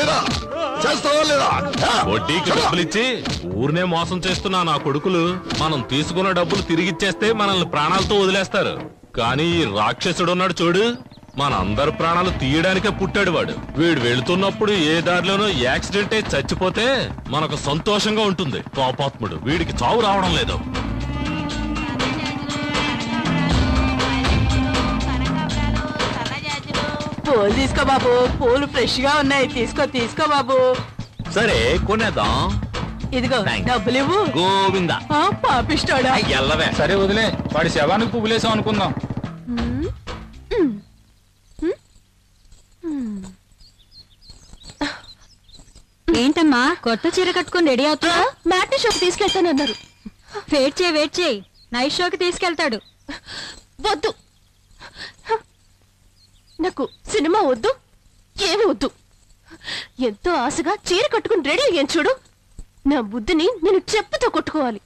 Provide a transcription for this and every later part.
లేదా? చేస్తావా లేదా? వడ్డీకి డబ్బులిచ్చి ఊరినే మోసం చేస్తున్నా నా కొడుకులు మనం తీసుకున్న డబ్బులు తిరిగిచ్చేస్తే మనల్ని ప్రాణాలతో వదిలేస్తారు. కానీ ఈ రాక్షసుడు ఉన్నాడు చూడు, మనందరి ప్రాణాలు తీయడానికే పుట్టాడు వాడు. వీడు వెళుతున్నప్పుడు ఏ దారిలోనో యాక్సిడెంట్ అయి చచ్చిపోతే మనకు సంతోషంగా ఉంటుంది. పాపాత్ముడు, వీడికి చావు రావడం లేదు. పూలు తీసుకో బాబు, పూలు ఫ్రెష్ గా ఉన్నాయి. తీసుకో బాబు. సరే కొనేద్దాం. ఇదిగో డబ్బులు ఇవ్వు. గోవిందా. పాపిస్తాడా? ఎల్లవే. సరే వదిలే, వాడి శవానికి పువ్వులేసాం అనుకుందాం. ఏంటమ్మా కొత్త చీర కట్టుకుని రెడీ అవుతున్నా? మ్యాట్నీ షోకి తీసుకెళ్తానన్నారు. వెయిట్ చేయి, నైట్ షోకి తీసుకెళ్తాడు. వద్దు, నాకు సినిమా వద్దు, ఏమి వద్దు. ఎంతో ఆశగా చీర కట్టుకుని రెడీ అయ్యాను చూడు. నా బుద్ధిని నేను చెప్పుతో కొట్టుకోవాలి.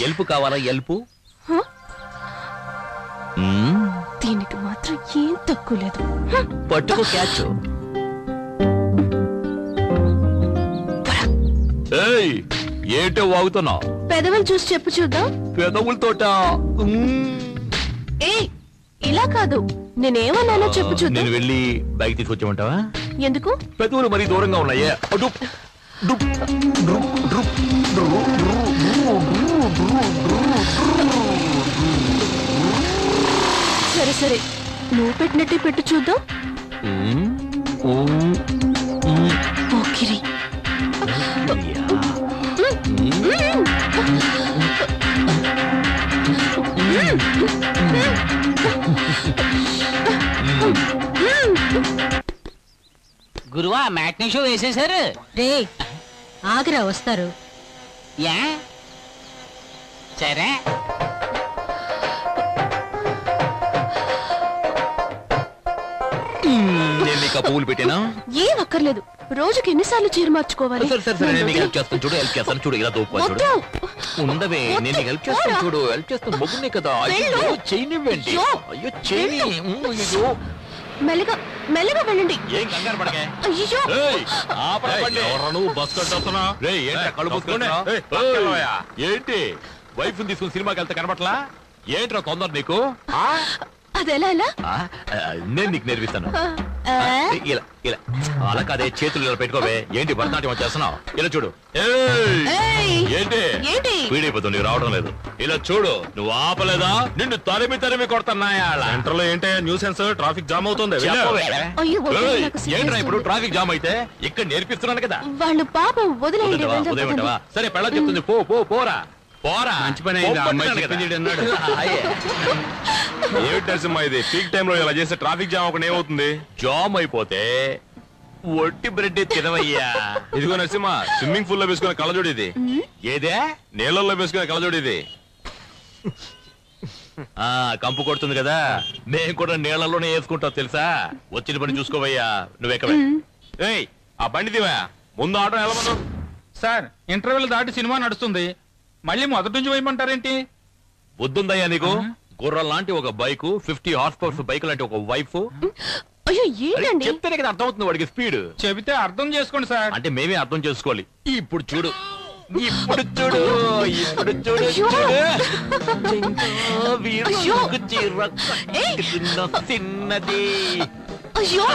ఎల్పు కావాలా? ఎల్పు దీనికి మాత్రం ఏం తక్కువ లేదు. పట్టుకో క్యాచ్. ఏంటో వాగుతున్నావు? పెదవులు చూసి చెప్పు చూద్దాం. పెదవులతోట? ఏ ఇలా కాదు, నేనేమన్నానో చెప్పు చూద్దాం. నేను వెళ్ళి బైక్ తీసుకొచ్చామంటావా? ఎందుకు? పెదవులు మరీ దూరంగా ఉన్నాయే. సరే సరే, నువ్వు పెట్టినట్టే పెట్టు చూద్దాం. పోకిరి. గురువా మ్యాట్నీ షో వేసేశారు. రే ఆగ్రా వస్తారు. యా సరే. నేను నీకు పువ్వులు పెట్టానా? ఏం అక్కర్లేదు, రోజుకి ఎన్నిసార్లు చీర మార్చుకోవాలి? హెల్ప్ చేస్తాను చూడు, హెల్ప్ చేస్తాను చూడు, ఇలా దూకోవాలి ఉండవే. నేను హెల్ప్ చేస్తాను చూడు, హెల్ప్ చేస్తాను. మొగ్గునే కదా. అయ్యో చేయనివ్వండి. అయ్యో చేయని. అయ్యో మెల్లగా మెల్లగా వెళ్ళండి. ఏం కంగారు పడకే. అయ్యో నువ్వు బస్ కట్టొస్తున్నా? ఏంటి వైఫ్ తీసుకుని సినిమాకి వెళ్తే కనబట్లా? ఏంట్రా తొందర నీకు? అదెలా ఎలా? నేను నీకు నేర్పిస్తాను. ఇలా ఇలా అలా కాదే, చేతులు ఇలా పెట్టుకోవే. ఏంటి భరతనాట్యం చేస్తున్నావు? ఇలా చూడు. ఏంటి పీడైపోతుంది, నీకు రావడం లేదు. ఇలా చూడు. నువ్వు ఆపలేదా? నిన్ను తరిమి కొడుతున్నాయా? సెంటర్ లో ఏంటి న్యూసెన్స్? ట్రాఫిక్ జామ్ అవుతుంది. ఏంట్రా ఇప్పుడు ట్రాఫిక్ జామ్ అయితే? ఇక్కడ నేర్పిస్తున్నాను కదా. వాళ్ళు పాపం వదిలేయండి. ఉదయమంటావా? సరే పెళ్ళ చెప్తుంది, పోరా పోరా. మంచి పని ఏమిటి నరసింహ ఇది? పీక్ టైమ్ లో ఇలా చేస్తే ట్రాఫిక్ జామ్ అవ్వకుండా ఏమవుతుంది? జామ్ అయిపోతే ఒట్టి బ్రెడ్ తినవయ్యా. ఇదిగో నరసింహ, స్విమ్మింగ్ పూల్ లో వేసుకునే కళ్ళజోడు ఇది. ఏదే? నీళ్ళల్లో వేసుకునే కళ్ళజోడు ఇది. కంపు కొడుతుంది కదా, మేము కూడా నీళ్లలోనే వేసుకుంటాం తెలుసా. వచ్చిన పని చూసుకోవయ్యా. నువ్వెక్కవే. ఏయ్ ఆ బండి దివా, ముందు ఆటో వెళ్ళమను. సార్ ఇంటర్వెల్ దాటి సినిమా నడుస్తుంది, మళ్ళీ మొదటి నుంచి వేయమంటారేంటి? బుద్ధుందయ్యా నీకు? గుర్రం లాంటి ఒక బైక్, 50 హార్స్ పవర్స్ బైక్ లాంటి ఒక వైఫ్. అయ్యో ఏంటండి? చెప్తేనే కదా అర్థం అవుతుంది వాడికి స్పీడ్. చెబితే అర్థం చేసుకోండి సార్. అంటే మేమే అర్థం చేసుకోవాలి. ఇప్పుడు చూడు. చిన్నది. అయ్యో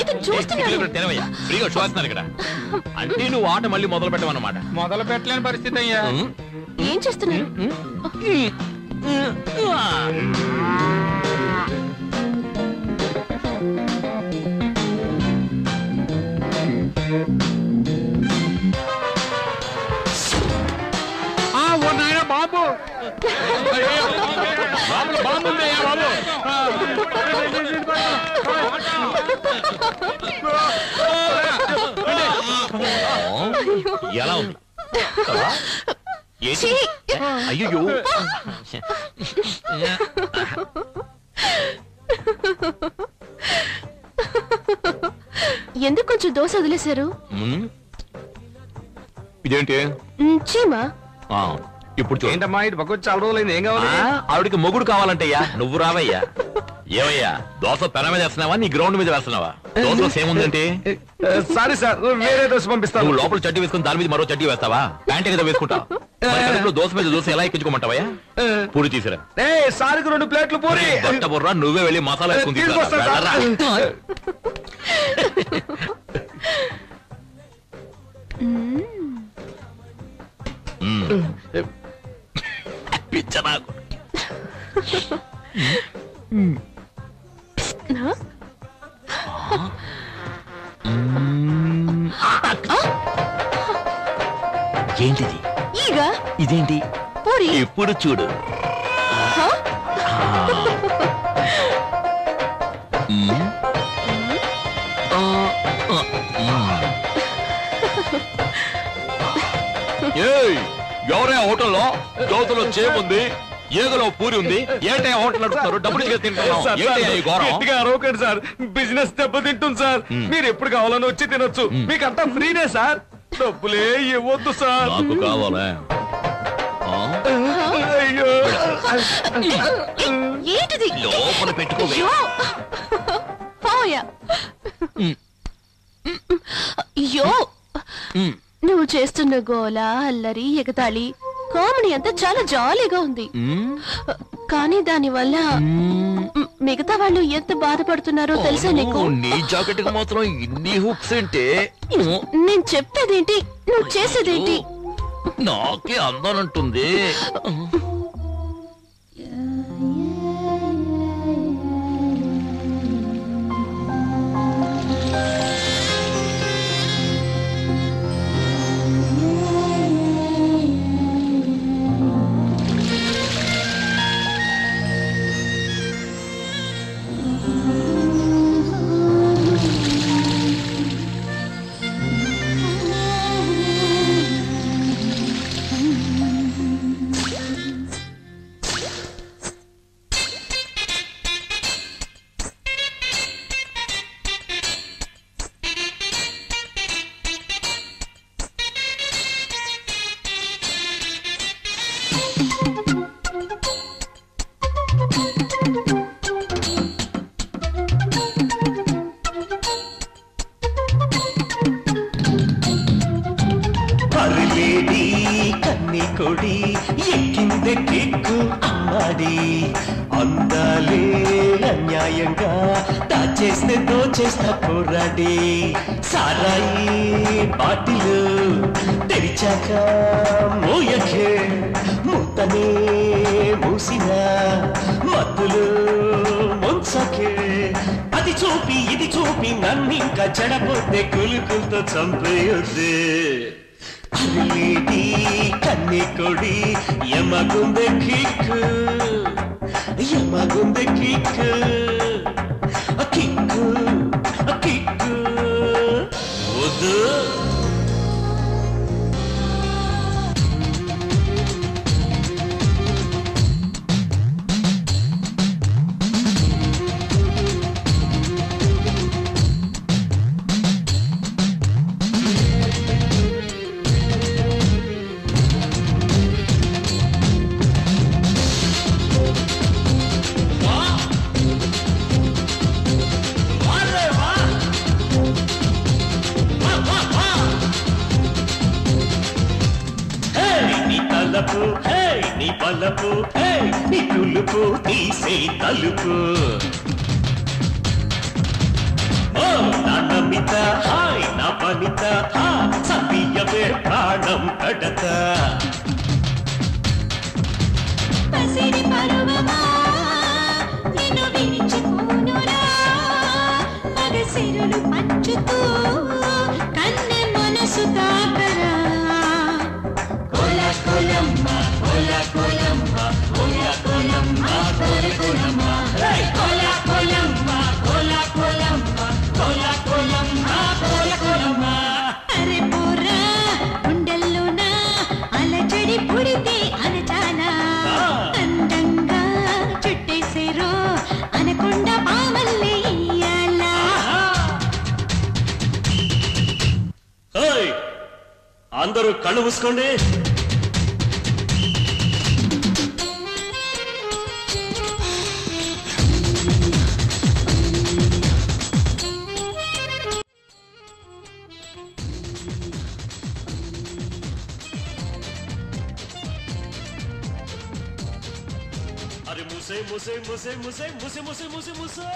ఇది చూస్తున్నాను. తినవయ్యా, ఫ్రీగా చూస్తున్నారు ఇక్కడ. అంటే నువ్వు ఆట మళ్ళీ మొదలు పెట్టమన్నమాట. మొదలు పెట్టలేని పరిస్థితి అయ్యా. ఏం చేస్తున్నారు? బాబు ఎలా ఉంది? అయ్యో ఎందుకు కొంచెం దోశ వదిలేశారు? ఇదేంటి? చీమా. ఇప్పుడు ఏంటమ్మా ఇటు పక్క చాలా రోజులైంది, ఏం కావాలి? ఆవిడికి మొగుడు కావాలంటయ్యా. నువ్వు రావయ్యా. ఏమయ్యా దోశ పెన మీద వేస్తున్నావా నీ గ్రౌండ్ మీద వేస్తున్నావా? దోశలో సేమ్ ఉందంటే సారీ సార్, వేరే దోశ పంపిస్తాను. నువ్వు లోపల చడ్డీ వేసుకుని దాని మీద మరో చడ్డీ వేస్తావా? ప్యాంట్ ఏదో వేసుకుంటావు. దోశ మీద దోశ ఎలా ఎక్కించుకోమంటావయ్యా? పూరి తీసిరా. సారికి 2 ప్లేట్లు పూరి. బుర్రా నువ్వే వెళ్ళి మసాలా వేసుకుని పిచ్చనా ఏంటిది? ఇదేంటి? పూరి. ఎప్పుడు చూడు ఎవరే హోటల్లో దోశలో చేముంది, ఏగలో పూరి ఉంది, ఏంటయ్యా హోటల్ నడుపుతారు? డబ్బులు అరవకండి సార్, బిజినెస్ దెబ్బతింటుంది సార్. మీరు ఎప్పుడు కావాలని వచ్చి తినొచ్చు, మీకు అంతా ఫ్రీనే సార్. డబ్బులే ఇవ్వద్దు సార్. నాకు కావాలా? అయ్యో ఏంటిది? లోపల పెట్టుకోవే. అయ్యో నువ్వు చేస్తున్న గోల, అల్లరి, ఎగతాళి, కామెడీ అంతా చాలా జాలీగా ఉంది. కానీ దాని వల్ల మిగతా వాళ్ళు ఎంత బాధపడుతున్నారో తెలుసా నీకు? నీ జాకెట్ కి మాత్రం ఇన్ని హుక్స్ అంటే నేను చెప్పేదేంటి, నువ్వు చేసేదేంటి? నాకే అందానంటుంది. కొడి ఎక్కిందే కిక్కు అమ్మాడి అందాలే అన్యాయంగా దాచేస్తే దోచేస్తా పోరాడి సారాయి బాటిలు తెరిచాక మోయకే ముత్తనే మూసిన మత్తులు ముంచకే అది చూపి ఇది చూపి నన్నింకా చెడపోతే కులుకులతో చంపేయొద్దే కన్ని కొడి యమగుందె కిక్కు యమగుందె కిక్కు కిక్కు కిక్కు వద్దు నీ పలపు నీ తులుపు తీసే తలుపు ఓ నా నమిత హాయ్ నా పనిత సతీయమే ప్రాణం కడత పసిడి పరువమా నిన్ను విడిచిపోనురా మగసిరులు పంచుతూ కన్నె మనసు తాకరా కొలమ్మ కొలమ్మ కొలమ్మ కొలమ్మ కొలమ్మ అరే పోరా గుండెల్లోనా అలజడి పుడితే అనచానా అందంగా చుట్టేసేరో అనకొండ పామల్లే ఇయ్యాలా అందరూ కళ్ళు మూసుకోండి అరే ముసే ముసే ముసే ముసే ముసే ముసే ముసే ముసే